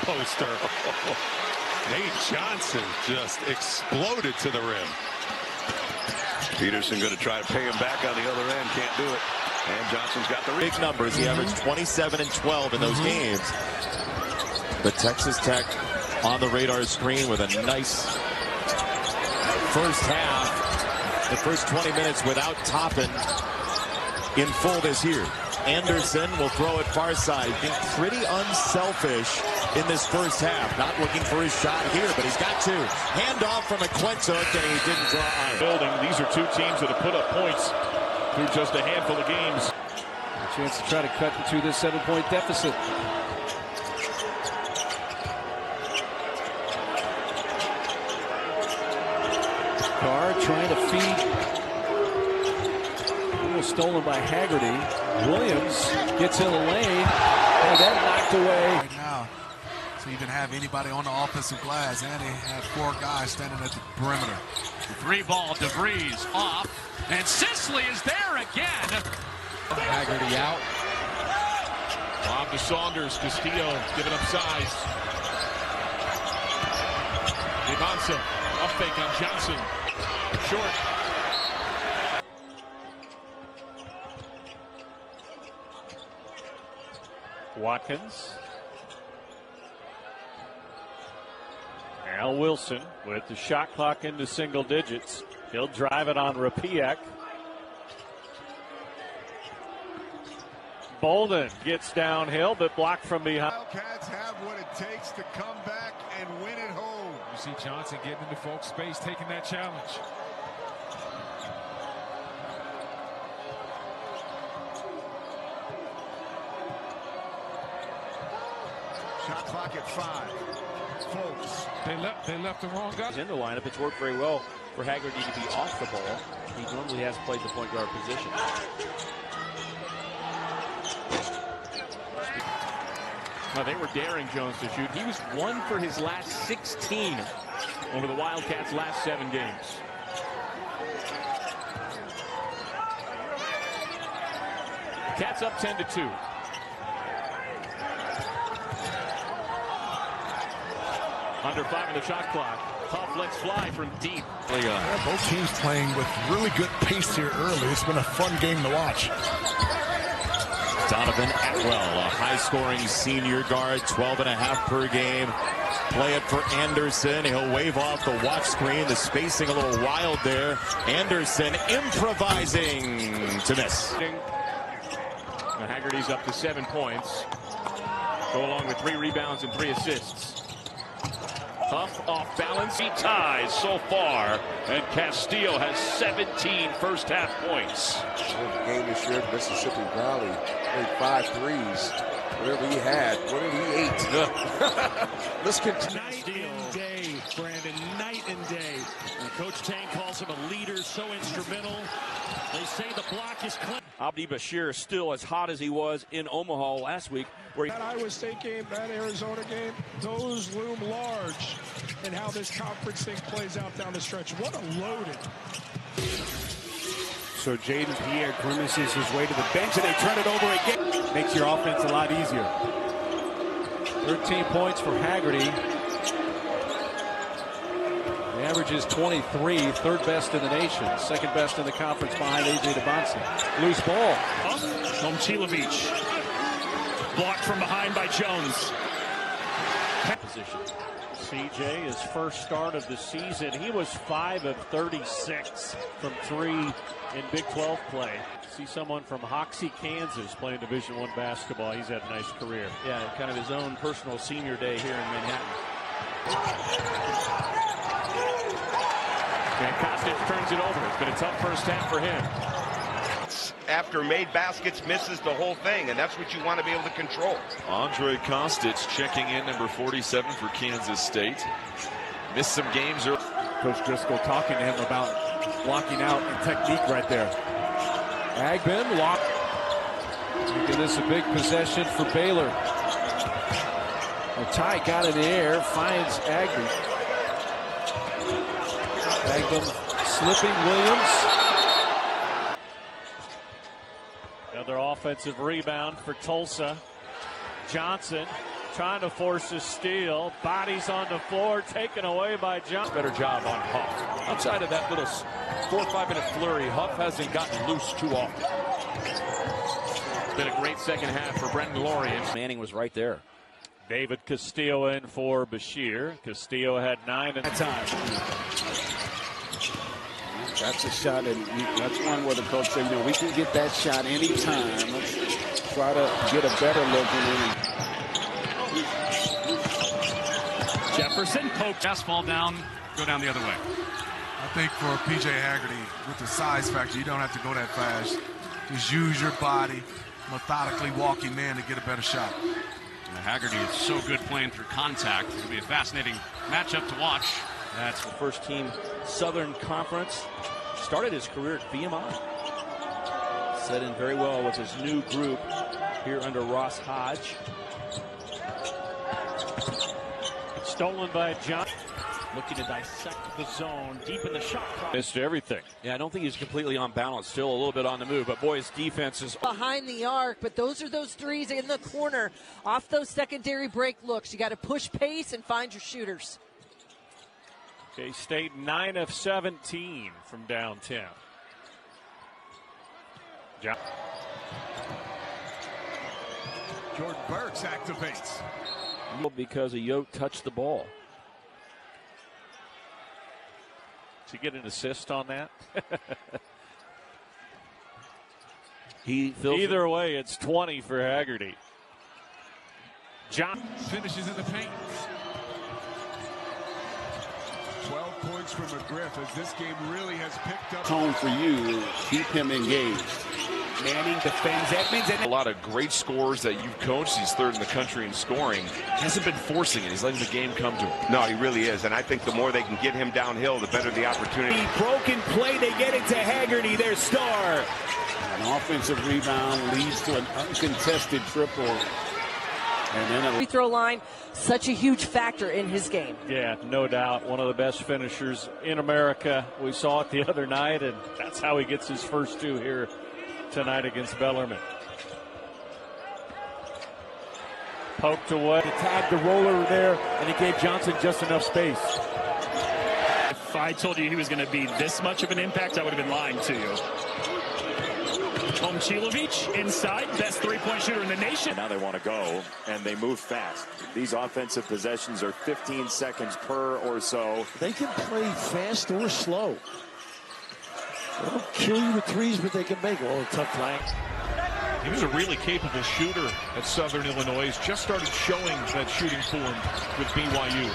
poster. Nate Johnson just exploded to the rim. Peterson going to try to pay him back on the other end. Can't do it. And Johnson's got the big numbers. He averaged 27 and 12 in those games. But Texas Tech on the radar screen with a nice first half. The first 20 minutes without Toppin in full this year. Anderson will throw it far side. Being pretty unselfish in this first half. Not looking for his shot here, but he's got two. Handoff from McClintock, and he didn't draw iron. Building. These are two teams that have put up points through just a handful of games. A chance to try to cut into this 7-point deficit. Carr trying to feed. Stolen by Haggerty. Williams gets in the lane, and then knocked away. Right now, to even have anybody on the offensive glass, and they have four guys standing at the perimeter. The three ball, DeVries off, and Sisley is there again. Haggerty out. Bob to Saunders. Castillo giving up size. Ibanza, up fake on Johnson. Short. Watkins. Al Wilson with the shot clock into single digits. He'll drive it on Rapiak. Bolden gets downhill, but blocked from behind. Wildcats have what it takes to come back and win it home. You see Johnson getting into folks' space, taking that challenge. Shot clock at 5. Folks. They left the wrong guy. He's in the lineup. It's worked very well for Haggerty to be off the ball. He normally has played the point guard position. Well, they were daring Jones to shoot. He was 1 for his last 16 over the Wildcats' last 7 games. Cats up 10-2. Under 5 in the shot clock. Huff lets fly from deep. Both teams playing with really good pace here early. It's been a fun game to watch. Donovan Atwell, a high-scoring senior guard, 12.5 per game. Play it for Anderson. He'll wave off the watch screen. The spacing a little wild there. Anderson improvising to miss. Now Haggerty's up to 7 points. Go along with 3 rebounds and 3 assists. Huff off balance. He ties so far, and Castillo has 17 first half points. The game this year at Mississippi Valley, made 5 threes. Whatever he had, whatever he ate. Let's continue. Night and day, Brandon, night and day. And Coach Tang calls him a leader, so instrumental. They say the block is clean. Abdi Bashir is still as hot as he was in Omaha last week. Where That Iowa State game, that Arizona game, those loom large in how this conference thing plays out down the stretch. What a loaded. So Jaden Pierre grimaces his way to the bench, and they turn it over again. Makes your offense a lot easier. 13 points for Haggerty. The average is 23, third best in the nation, second best in the conference behind A.J. DeBonson. Loose ball. Momcilovic. Blocked from behind by Jones. Position. CJ, his first start of the season, he was 5 of 36 from 3 in Big 12 play. See someone from Hoxie, Kansas playing Division I basketball. He's had a nice career. Yeah, kind of his own personal senior day here in Manhattan. And Kostic turns it over. It's been a tough first half for him. After made baskets, misses the whole thing, and that's what you want to be able to control. Andre Kostic checking in, number 47 for Kansas State. Missed some games early. Coach Driscoll talking to him about blocking out and technique right there. Agben making this a big possession for Baylor. Ty got in the air, finds Agben. Agben slipping Williams. Another offensive rebound for Tulsa. Johnson trying to force a steal. Bodies on the floor, taken away by Johnson. Better job on Huff. Outside of that little 4 or 5 minute flurry, Huff hasn't gotten loose too often. It's been a great second half for Brendan Laurie. Manning was right there. David Castillo in for Bashir. Castillo had 9 at the time. That's a shot, and that's one where the coach said, you know, we can get that shot anytime. Let's try to get a better look in it. Jefferson poked. Pass fall down, go down the other way. I think for P.J. Haggerty, with the size factor, you don't have to go that fast. Just use your body, methodically walking man to get a better shot. Haggerty is so good playing through contact. It'll be a fascinating matchup to watch. That's the first team Southern Conference. Started his career at VMI. Set in very well with his new group here under Ross Hodge. Stolen by John. Looking to dissect the zone deep in the shot clock. Missed everything. Yeah, I don't think he's completely on balance. Still a little bit on the move, but boy, his defense is behind the arc. But those are those threes in the corner off those secondary break looks. You got to push pace and find your shooters. K-State 9 of 17 from downtown. Jordan Burks activates. Because a Yoke touched the ball. Did you get an assist on that? Either way, it's 20 for Haggerty. John finishes in the paint. 12 points for McGriff as this game really has picked up. Tone for you, keep him engaged. Manning defends Edmonds. A lot of great scores that you've coached. He's third in the country in scoring. He hasn't been forcing it. He's letting the game come to him. No, he really is. And I think the more they can get him downhill, the better the opportunity. Broken play. They get it to Haggerty, their star. An offensive rebound leads to an uncontested triple. And then Free throw line, such a huge factor in his game. Yeah, no doubt. One of the best finishers in America. We saw it the other night, and that's how he gets his first 2 here tonight against Bellarmine. Poked away. He tagged the roller there, and he gave Johnson just enough space. If I told you he was going to be this much of an impact, I would have been lying to you. Momcilovic inside, best three-point shooter in the nation. Now they want to go, and they move fast. These offensive possessions are 15 seconds per or so. They can play fast or slow. They don't kill you with threes, but they can make it. Oh, tough flank. He was a really capable shooter at Southern Illinois. He's just started showing that shooting form with BYU.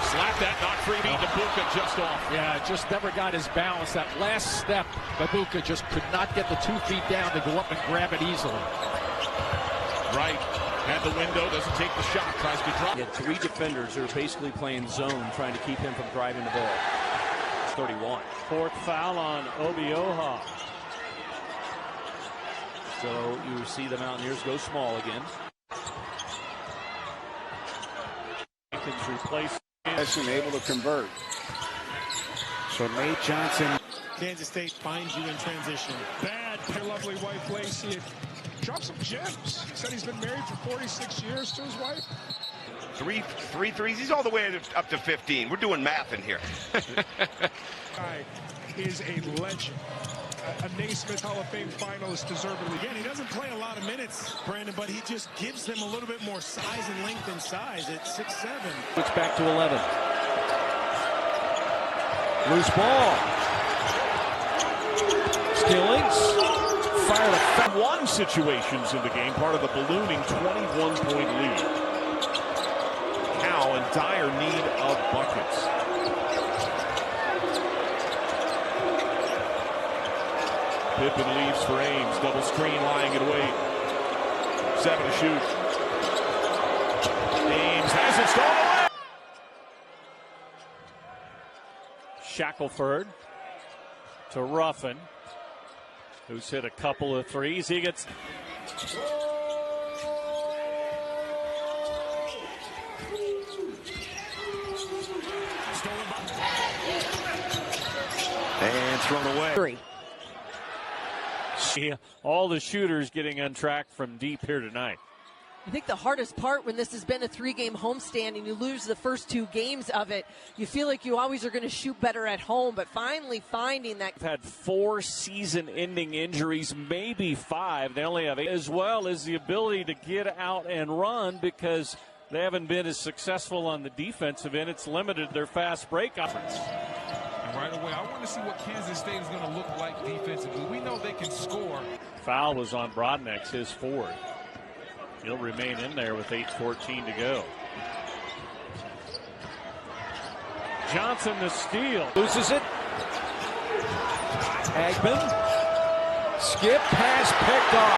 Slap that, not free beat. Ibuka just off. Yeah, just never got his balance. That last step, Ibuka just could not get the 2 feet down to go up and grab it easily. Right. Had the window, doesn't take the shot, tries to drop. He had 3 defenders who are basically playing zone, trying to keep him from driving the ball. 31. 4th foul on Obioha. So you see the Mountaineers go small again. Jenkins replaced. able to convert. So Nate Johnson. Kansas State finds you in transition. Bad, lovely wife Lacey. Drop some gems. He said he's been married for 46 years to his wife. Three threes. He's all the way up to 15. We're doing math in here. Guy is a legend. A Naismith Hall of Fame finalist, deservedly. Again, he doesn't play a lot of minutes, Brandon, but he just gives them a little bit more size and length and size at 6'7". It's back to 11. Loose ball. Stillings. Fired a 1 situations in the game, part of the ballooning 21-point lead. Cal in dire need of buckets. Pippen leaves for Ames. Double screen, lying it away. 7 to shoot. Ames has it stolen away. Shackelford to Ruffin, who's hit a couple of threes. He gets. And thrown away. 3. See all the shooters getting untracked from deep here tonight. I think the hardest part when this has been a 3-game homestand and you lose the first 2 games of it, you feel like you always are going to shoot better at home, but finally finding that. Had 4 season-ending injuries, maybe 5. They only have 8, as well as the ability to get out and run because they haven't been as successful on the defensive end. It's limited their fast break offense. And right away, I want to see what Kansas State is going to look like defensively. We know they can score. Foul was on Brodnex, his 4th. He'll remain in there with 8:14 to go. Johnson the steal. Loses it. Agben. Skip pass picked off.